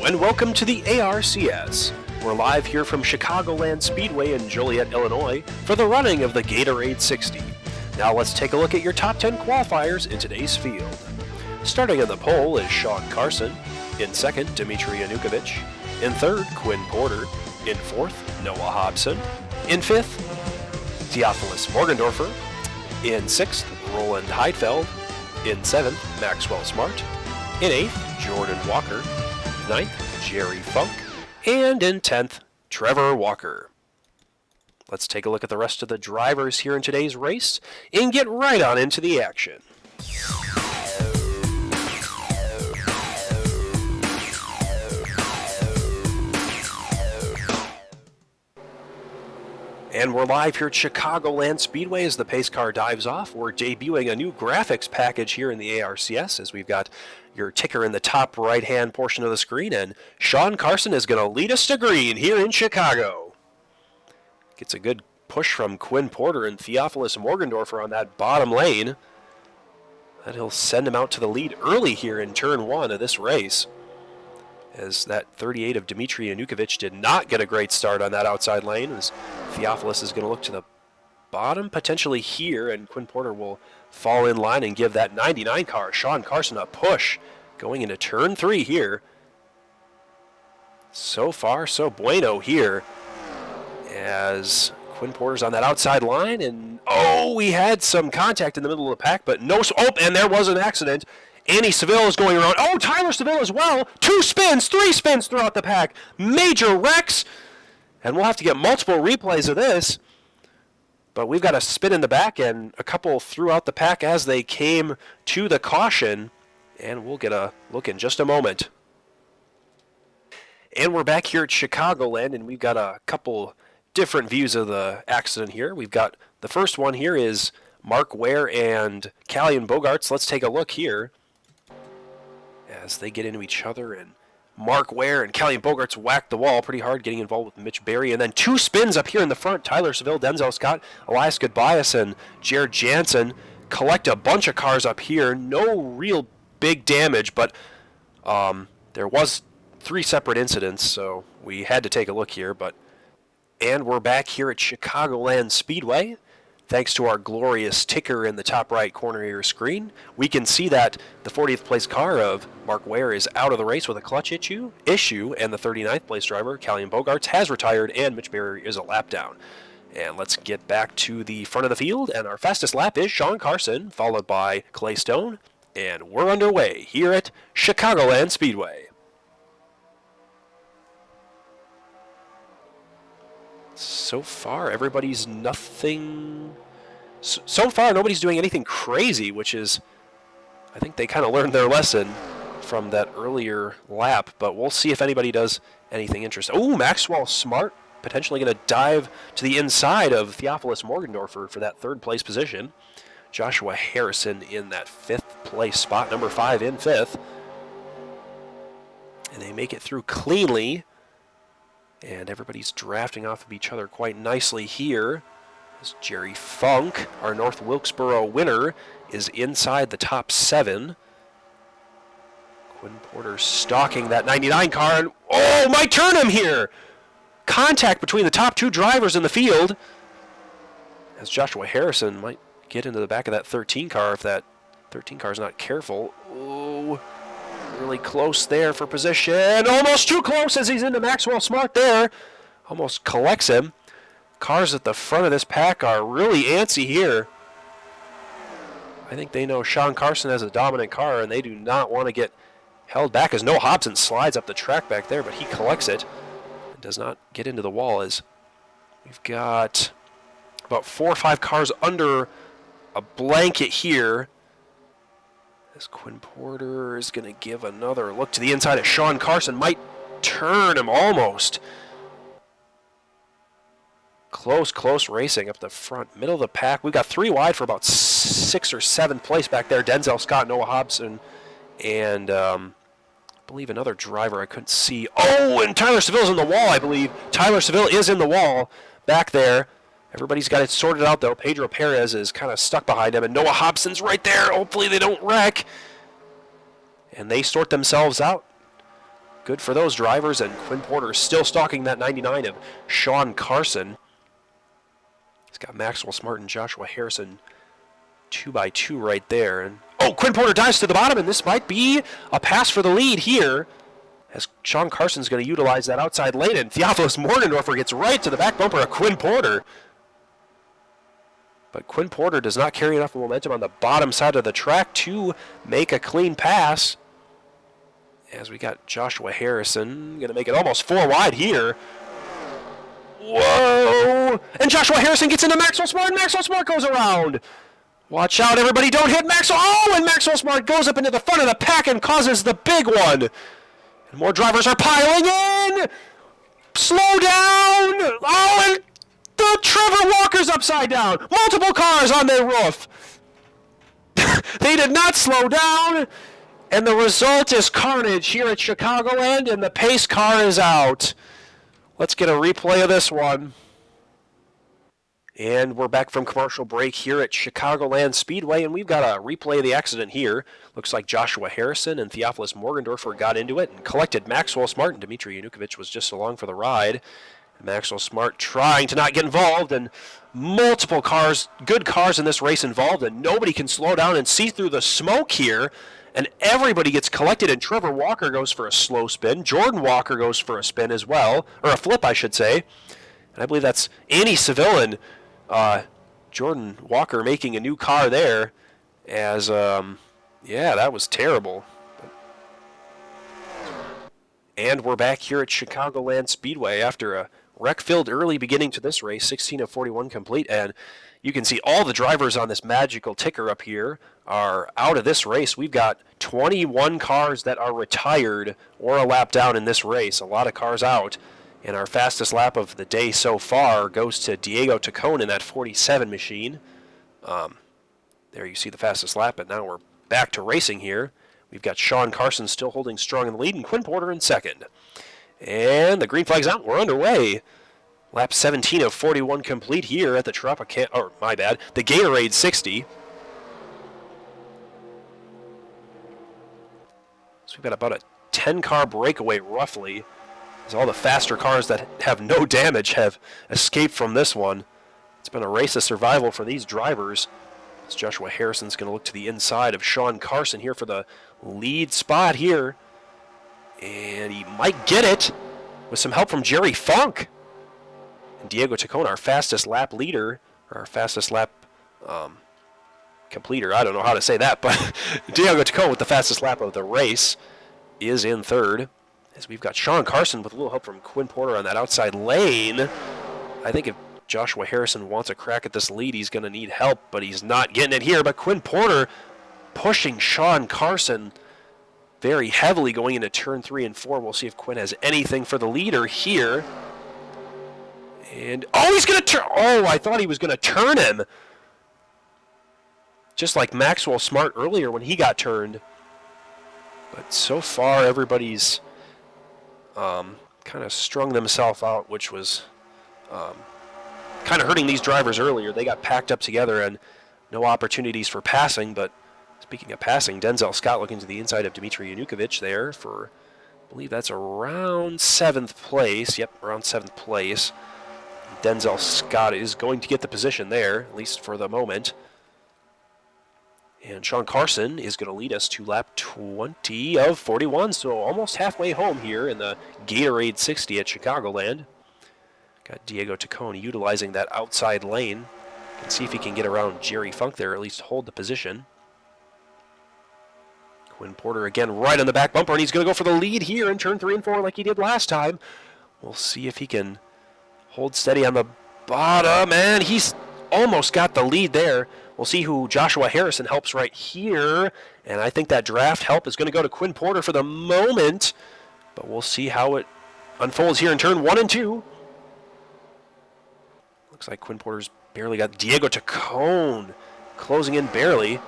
and welcome to the ARCS. We're live here from Chicagoland Speedway in Joliet, Illinois for the running of the Gatorade 60. Now let's take a look at your top 10 qualifiers in today's field. Starting in the pole is Sean Carson. In second, Dmitry Yanukovych. In third, Quinn Porter. In fourth, Noah Hobson. In fifth, Theophilus Morgendorfer. In sixth, Roland Heidfeld. In seventh, Maxwell Smart. In eighth, Jordan Walker. Ninth, Jerry Funk. And in 10th, Trevor Walker. Let's take a look at the rest of the drivers here in today's race and get right on into the action. And we're live here at Chicagoland Speedway as the pace car dives off. We're debuting a new graphics package here in the ARCS as we've got your ticker in the top right-hand portion of the screen, and Sean Carson is going to lead us to green here in Chicago. Gets a good push from Quinn Porter and Theophilus Morgendorfer on that bottom lane. And he'll send him out to the lead early here in turn one of this race, as that 38 of Dmitry Yanukovych did not get a great start on that outside lane, as Theophilus is going to look to the bottom potentially here, and Quinn Porter will fall in line and give that 99 car, Sean Carson, a push going into turn three here. So far, so bueno here, as Quinn Porter's on that outside line, and we had some contact in the middle of the pack, but no, and there was an accident. Annie Seville is going around. Tyler Seville as well. 2 spins, 3 spins throughout the pack. Major wrecks. And we'll have to get multiple replays of this. But we've got a spin in the back and a couple throughout the pack as they came to the caution. And we'll get a look in just a moment. And we're back here at Chicagoland, and we've got a couple different views of the accident here. We've got the first one here is Mark Ware and Callian Bogarts. Let's take a look here as they get into each other, and Mark Ware and Callian Bogarts whack the wall pretty hard, getting involved with Mitch Berry, and then 2 spins up here in the front. Tyler Seville, Denzel Scott, Elias Goodbias, and Jared Jansen collect a bunch of cars up here. No real big damage, but there was 3 separate incidents, so we had to take a look here. And we're back here at Chicagoland Speedway. Thanks to our glorious ticker in the top right corner of your screen, we can see that the 40th place car of Mark Ware is out of the race with a clutch issue, and the 39th place driver, Callian Bogarts, has retired, and Mitch Berry is a lap down. And let's get back to the front of the field, and our fastest lap is Sean Carson, followed by Clay Stone, and we're underway here at Chicagoland Speedway. So far, everybody's so far, nobody's doing anything crazy, which is, I think they kind of learned their lesson from that earlier lap, but we'll see if anybody does anything interesting. Maxwell Smart potentially going to dive to the inside of Theophilus Morgendorfer for that 3rd place position. Joshua Harrison in that 5th place spot, number 5 in 5th. And they make it through cleanly. And everybody's drafting off of each other quite nicely here. As Jerry Funk, our North Wilkesboro winner, is inside the top 7. Quinn Porter stalking that 99 car. And, might turn him here! Contact between the top 2 drivers in the field. As Joshua Harrison might get into the back of that 13 car if that 13 car is not careful. Really close there for position. Almost too close as he's into Maxwell Smart there. Almost collects him. Cars at the front of this pack are really antsy here. I think they know Sean Carson has a dominant car, and they do not want to get held back as Noah Hobson slides up the track back there, but he collects it and does not get into the wall, as we've got about 4 or 5 cars under a blanket here. As Quinn Porter is going to give another look to the inside of Sean Carson. Might turn him almost. Close racing up the front. Middle of the pack. We've got 3 wide for about 6th or 7th place back there. Denzel Scott, Noah Hobson, and I believe another driver I couldn't see. And Tyler Seville's in the wall, I believe. Tyler Seville is in the wall back there. Everybody's got it sorted out, though. Pedro Perez is kind of stuck behind him, and Noah Hobson's right there. Hopefully they don't wreck. And they sort themselves out. good for those drivers, and Quinn Porter still stalking that 99 of Sean Carson. He's got Maxwell Smart and Joshua Harrison 2x2 right there. And oh, Quinn Porter dives to the bottom, and this might be a pass for the lead here, as Sean Carson's going to utilize that outside lane, and Theophilus Morgendorfer gets right to the back bumper of Quinn Porter. But Quinn Porter does not carry enough momentum on the bottom side of the track to make a clean pass. As we got Joshua Harrison going to make it almost 4 wide here. Whoa! And Joshua Harrison gets into Maxwell Smart, and Maxwell Smart goes around. Watch out, everybody, don't hit Maxwell. Oh, and Maxwell Smart goes up into the front of the pack and causes the big one. And more drivers are piling in. Slow down. Oh, and the Trevor Walker's upside down. Multiple cars on their roof. They did not slow down. And the result is carnage here at Chicagoland, and the pace car is out. Let's get a replay of this one. And we're back from commercial break here at Chicagoland Speedway, and we've got a replay of the accident here. Looks like Joshua Harrison and Theophilus Morgendorfer got into it and collected Maxwell Smart, and Dmitry Yanukovych was just along for the ride. Maxwell Smart trying to not get involved, and multiple cars, good cars in this race involved, and nobody can slow down and see through the smoke here. And everybody gets collected, and Trevor Walker goes for a slow spin. Jordan Walker goes for a spin as well, or a flip, I should say. And I believe that's Annie Seville and Jordan Walker making a new car there. As, yeah, that was terrible. And we're back here at Chicagoland Speedway after a wreck-filled early beginning to this race, 16 of 41 complete, and you can see all the drivers on this magical ticker up here are out of this race. We've got 21 cars that are retired or a lap down in this race, a lot of cars out, and our fastest lap of the day so far goes to Diego Tacone in that 47 machine. There you see the fastest lap, and now we're back to racing here. We've got Sean Carson still holding strong in the lead, and Quinn Porter in second. And the green flag's out. We're underway. Lap 17 of 41 complete here at the the Gatorade 60. So we've got about a 10-car breakaway, roughly, as all the faster cars that have no damage have escaped from this one. It's been a race of survival for these drivers. As Joshua Harrison's going to look to the inside of Sean Carson here for the lead spot here. And he might get it with some help from Jerry Funk. And Diego Tacone, our fastest lap leader, or our fastest lap completer, I don't know how to say that, but Diego Tacone with the fastest lap of the race is in third. As we've got Sean Carson with a little help from Quinn Porter on that outside lane. I think if Joshua Harrison wants a crack at this lead, he's going to need help, but he's not getting it here. But Quinn Porter pushing Sean Carson very heavily going into turn 3 and 4. We'll see if Quinn has anything for the leader here. And, oh, he's going to turn. Oh, I thought he was going to turn him. Just like Maxwell Smart earlier when he got turned. But so far, everybody's kind of strung themselves out, which was kind of hurting these drivers earlier. They got packed up together and no opportunities for passing, but speaking of passing, Denzel Scott looking to the inside of Dmitry Yanukovych there for, I believe that's around 7th place. Yep, around 7th place. Denzel Scott is going to get the position there, at least for the moment. And Sean Carson is going to lead us to lap 20 of 41, so almost halfway home here in the Gatorade 60 at Chicagoland. Got Diego Tacone utilizing that outside lane. Can see if he can get around Jerry Funk there, or at least hold the position. Quinn Porter again right on the back bumper, and he's going to go for the lead here in turn 3 and 4 like he did last time. We'll see if he can hold steady on the bottom, and he's almost got the lead there. We'll see who Joshua Harrison helps right here, and I think that draft help is going to go to Quinn Porter for the moment, but we'll see how it unfolds here in turn 1 and 2. Looks like Quinn Porter's barely got Diego Tacone closing in barely,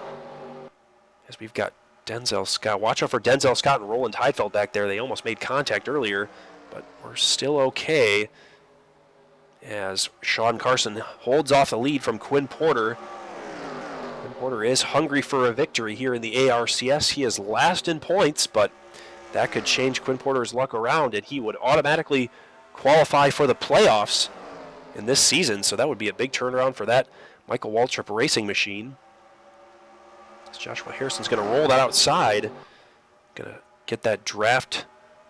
as we've got Denzel Scott. Watch out for Denzel Scott and Roland Heidfeld back there. They almost made contact earlier, but we're still okay, as Sean Carson holds off the lead from Quinn Porter. Quinn Porter is hungry for a victory here in the ARCS. He is last in points, but that could change Quinn Porter's luck around, and he would automatically qualify for the playoffs in this season. So that would be a big turnaround for that Michael Waltrip racing machine. Joshua Harrison's going to roll that outside. Going to get that draft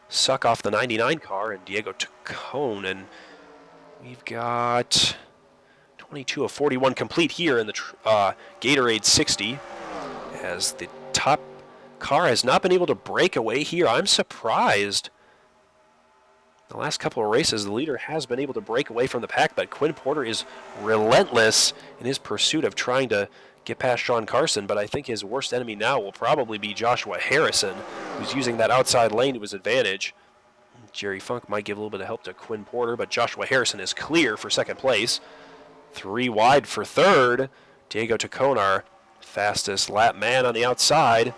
suck off the 99 car, and Diego Tacone. And we've got 22 of 41 complete here in the Gatorade 60, as the top car has not been able to break away here. I'm surprised. The last couple of races, the leader has been able to break away from the pack, but Quinn Porter is relentless in his pursuit of trying to get past Sean Carson, but I think his worst enemy now will probably be Joshua Harrison, who's using that outside lane to his advantage. Jerry Funk might give a little bit of help to Quinn Porter, but Joshua Harrison is clear for second place. 3 wide for third. Diego Tacone, our fastest lap man on the outside.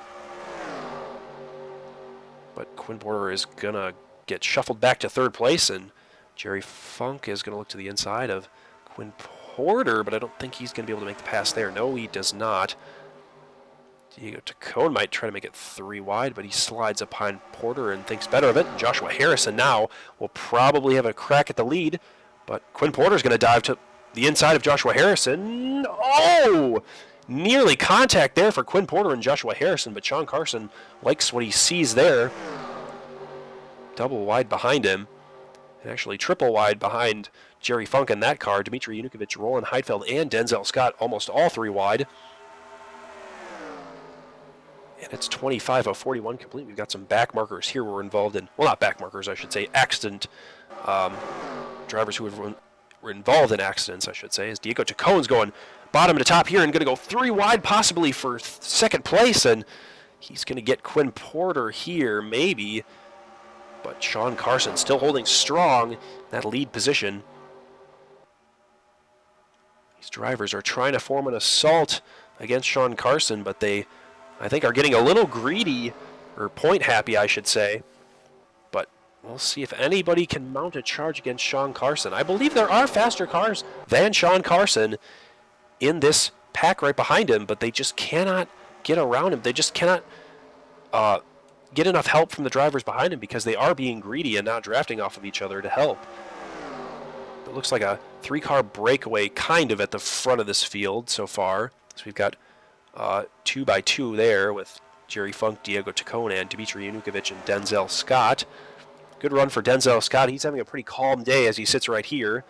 But Quinn Porter is going to get shuffled back to third place, and Jerry Funk is going to look to the inside of Quinn Porter, but I don't think he's going to be able to make the pass there. No, he does not. Diego Tacone might try to make it 3 wide, but he slides up behind Porter and thinks better of it. Joshua Harrison now will probably have a crack at the lead, but Quinn Porter's going to dive to the inside of Joshua Harrison. Oh! Nearly contact there for Quinn Porter and Joshua Harrison, but Sean Carson likes what he sees there. Double wide behind him, and actually triple wide behind Jerry Funk in that car. Dmitry Yanukovych, Roland Heidfeld, and Denzel Scott almost all 3 wide. And it's 25 of 41 complete. We've got some back markers here we're involved in. Well, not back markers, I should say. Accident drivers who were involved in accidents, I should say. As Diego Tacone's going bottom to top here and going to go 3 wide possibly for second place. And he's going to get Quinn Porter here, maybe. But Sean Carson still holding strong in that lead position. These drivers are trying to form an assault against Sean Carson, but they, I think, are getting a little greedy, or point happy, I should say. But we'll see if anybody can mount a charge against Sean Carson. I believe there are faster cars than Sean Carson in this pack right behind him, but they just cannot get around him. They just cannot get enough help from the drivers behind him because they are being greedy and not drafting off of each other to help. It looks like a 3-car breakaway kind of at the front of this field so far. So we've got 2 by 2 there with Jerry Funk, Diego Tacone, and Dmitry Yanukovych and Denzel Scott. Good run for Denzel Scott. He's having a pretty calm day as he sits right here.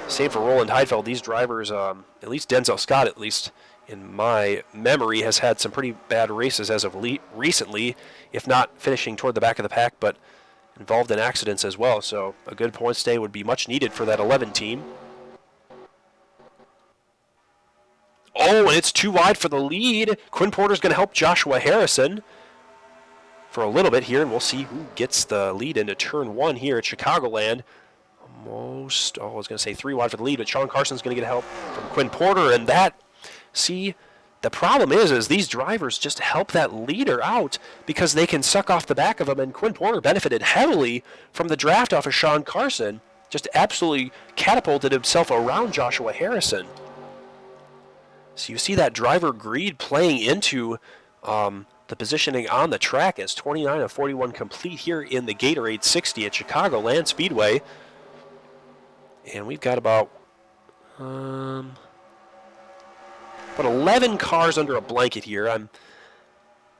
Same for Roland Heidfeld. These drivers, at least Denzel Scott, at least in my memory, has had some pretty bad races as of recently, if not finishing toward the back of the pack, but involved in accidents as well. So a good points day would be much needed for that 11 team. Oh, and it's 2 wide for the lead. Quinn Porter's going to help Joshua Harrison for a little bit here, and we'll see who gets the lead into turn 1 here at Chicagoland. I was going to say 3 wide for the lead, but Sean Carson's going to get help from Quinn Porter, and that, see, the problem is these drivers just help that leader out because they can suck off the back of him, and Quinn Porter benefited heavily from the draft off of Sean Carson, just absolutely catapulted himself around Joshua Harrison. So you see that driver greed playing into the positioning on the track as 29 of 41 complete here in the Gatorade 60 at Chicagoland Speedway. And we've got about 11 cars under a blanket here. I'm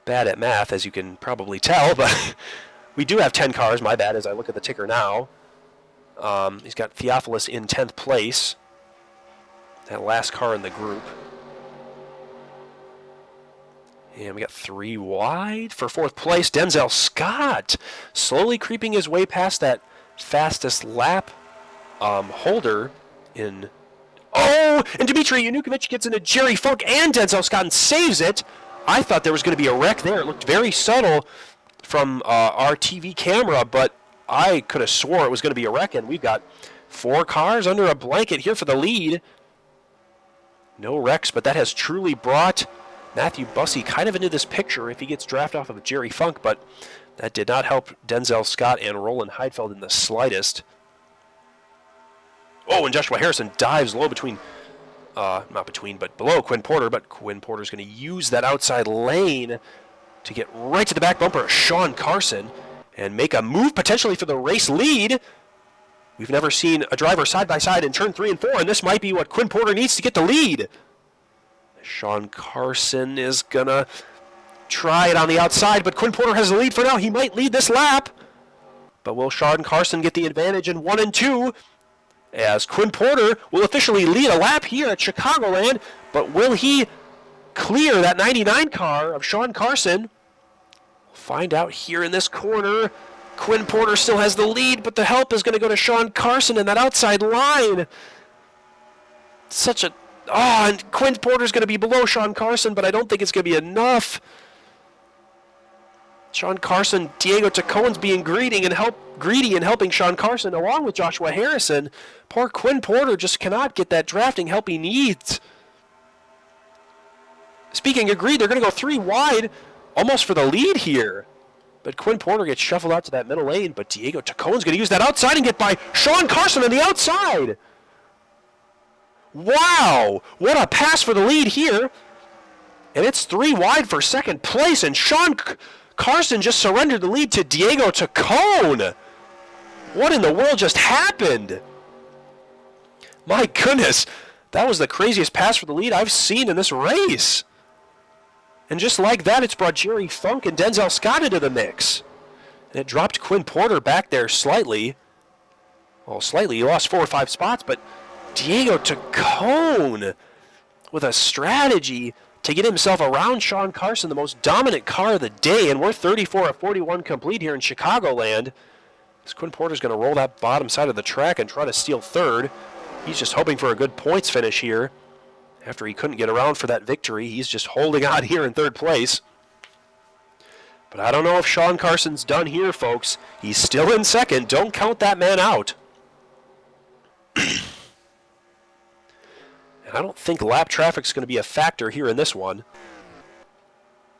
bad at math, as you can probably tell, but we do have 10 cars. My bad, as I look at the ticker now. He's got Theophilus in 10th place, that last car in the group. And we got 3 wide for 4th place. Denzel Scott slowly creeping his way past that fastest lap holder in... Oh, and Dmitry Yanukovych gets into Jerry Funk and Denzel Scott and saves it. I thought there was going to be a wreck there. It looked very subtle from our TV camera, but I could have swore it was going to be a wreck, and we've got 4 cars under a blanket here for the lead. No wrecks, but that has truly brought Matthew Bussey kind of into this picture if he gets drafted off of Jerry Funk, but that did not help Denzel Scott and Roland Heidfeld in the slightest. Oh, and Joshua Harrison dives low between, not between, but below Quinn Porter, but Quinn Porter's going to use that outside lane to get right to the back bumper of Sean Carson and make a move potentially for the race lead. We've never seen a driver side-by-side in turn 3 and 4, and this might be what Quinn Porter needs to get the lead. Sean Carson is going to try it on the outside, but Quinn Porter has the lead for now. He might lead this lap. But will Sean Carson get the advantage in 1 and 2? As Quinn Porter will officially lead a lap here at Chicagoland, but will he clear that 99 car of Sean Carson? We'll find out here in this corner. Quinn Porter still has the lead, but the help is going to go to Sean Carson in that outside line. And Quinn Porter's going to be below Sean Carson, but I don't think it's going to be enough. Sean Carson, Diego Tacone's being greedy and helping Sean Carson along with Joshua Harrison. Poor Quinn Porter just cannot get that drafting help he needs. Speaking of greed, they're going to go 3 wide, almost for the lead here. But Quinn Porter gets shuffled out to that middle lane, but Diego Tacone's going to use that outside and get by Sean Carson on the outside. Wow, what a pass for the lead here. And it's 3 wide for second place, and Sean Carson just surrendered the lead to Diego Tacone. What in the world just happened? My goodness, that was the craziest pass for the lead I've seen in this race. And just like that, it's brought Jerry Funk and Denzel Scott into the mix. And it dropped Quinn Porter back there slightly. Well, slightly, he lost 4 or 5 spots, but Diego Tacone with a strategy to get himself around Sean Carson, the most dominant car of the day, and we're 34 of 41 complete here in Chicagoland. As Quinn Porter's going to roll that bottom side of the track and try to steal third. He's just hoping for a good points finish here. After he couldn't get around for that victory, he's just holding on here in third place. But I don't know if Sean Carson's done here, folks. He's still in second. Don't count that man out. And I don't think lap traffic's going to be a factor here in this one.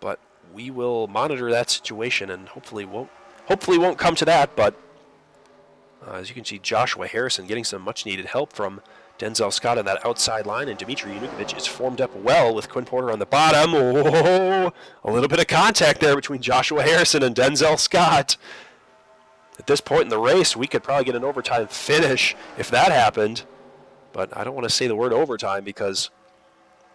But we will monitor that situation and hopefully won't come to that. But as you can see, Joshua Harrison getting some much-needed help from Denzel Scott on that outside line, and Dmitry Yanukovych is formed up well with Quinn Porter on the bottom. Oh, a little bit of contact there between Joshua Harrison and Denzel Scott. At this point in the race, we could probably get an overtime finish if that happened. But I don't want to say the word overtime because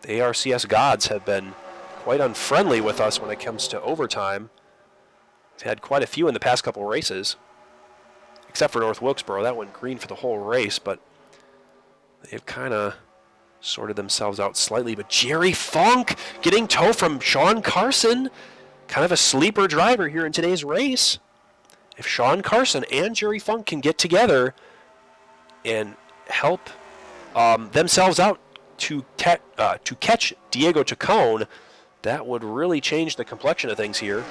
the ARCS gods have been quite unfriendly with us when it comes to overtime. We've had quite a few in the past couple races, except for North Wilkesboro. That went green for the whole race, but they've kind of sorted themselves out slightly. But Jerry Funk getting tow from Sean Carson, kind of a sleeper driver here in today's race. If Sean Carson and Jerry Funk can get together and help themselves out to catch Diego Tacone, that would really change the complexion of things here.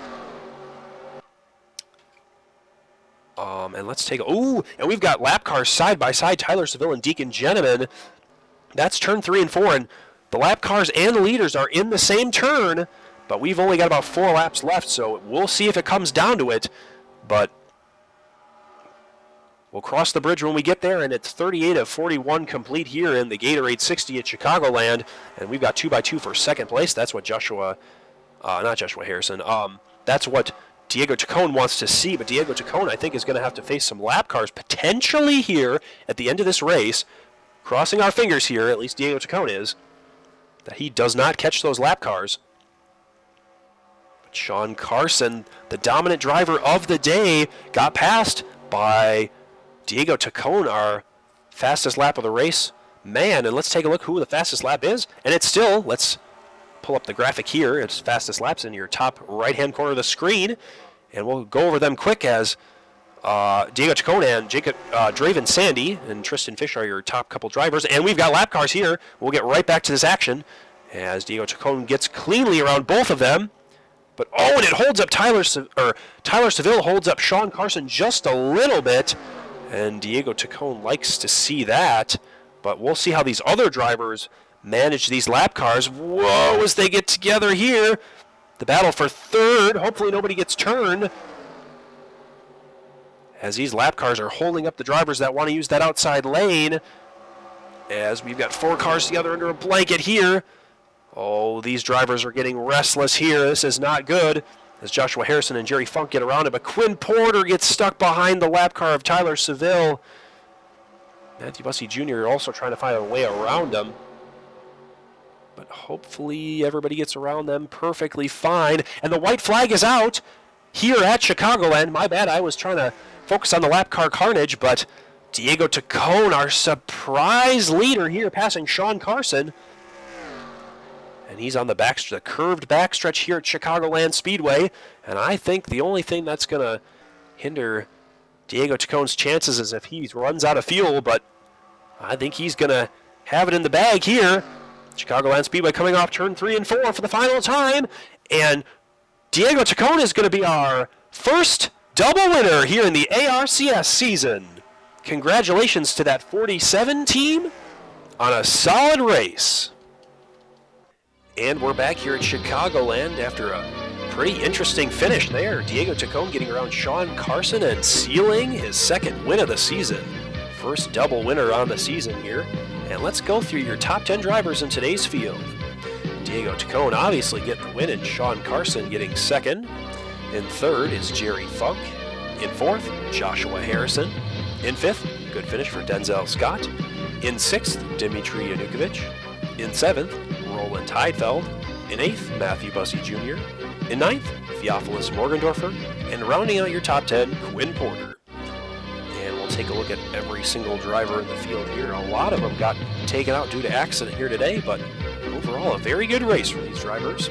And let's take and we've got lap cars side by side, Tyler Seville and Deacon Gentleman. That's turn 3 and 4, and the lap cars and the leaders are in the same turn, but we've only got about 4 laps left, so we'll see if it comes down to it. But we'll cross the bridge when we get there, and it's 38 of 41 complete here in the Gatorade 60 at Chicagoland, and we've got 2x2 for second place. That's what not Joshua Harrison. That's what Diego Tacone wants to see, but Diego Tacone, I think, is going to have to face some lap cars potentially here at the end of this race. Crossing our fingers here, at least Diego Tacone is, that he does not catch those lap cars. But Sean Carson, the dominant driver of the day, got passed by Diego Tacone, our fastest lap of the race. Man, and let's take a look who the fastest lap is. And it's still, let's pull up the graphic here. It's fastest laps in your top right-hand corner of the screen. And we'll go over them quick as Diego Tacone and Draven Sandy and Tristan Fish are your top couple drivers. And we've got lap cars here. We'll get right back to this action as Diego Tacone gets cleanly around both of them. But, and it holds up Tyler Seville holds up Sean Carson just a little bit. And Diego Tacone likes to see that. But we'll see how these other drivers manage these lap cars. Whoa, as they get together here. The battle for third. Hopefully nobody gets turned, as these lap cars are holding up the drivers that want to use that outside lane. As we've got 4 cars together under a blanket here. Oh, these drivers are getting restless here. This is not good. as Joshua Harrison and Jerry Funk get around it, but Quinn Porter gets stuck behind the lap car of Tyler Seville. Matthew Bussey Jr. also trying to find a way around him. But hopefully everybody gets around them perfectly fine. And the white flag is out here at Chicagoland. My bad, I was trying to focus on the lap car carnage, but Diego Tacone, our surprise leader here, passing Sean Carson. And he's on the curved backstretch here at Chicagoland Speedway. And I think the only thing that's going to hinder Diego Tacone's chances is if he runs out of fuel, but I think he's going to have it in the bag here. Chicagoland Speedway coming off turn 3 and 4 for the final time. And Diego Tacone is going to be our first double winner here in the ARCS season. Congratulations to that 47 team on a solid race. And we're back here at Chicagoland after a pretty interesting finish there. Diego Tacone getting around Sean Carson and sealing his second win of the season. First double winner on the season here. And let's go through your top 10 drivers in today's field. Diego Tacone obviously getting the win, and Sean Carson getting second. In third is Jerry Funk. In fourth, Joshua Harrison. In fifth, good finish for Denzel Scott. In sixth, Dimitri Yanukovych. In seventh, Roland Heidfeld. In eighth, Matthew Bussey Jr. In ninth, Theophilus Morgendorfer. And rounding out your top 10, Quinn Porter. And we'll take a look at every single driver in the field here. A lot of them got taken out due to accident here today, but overall a very good race for these drivers.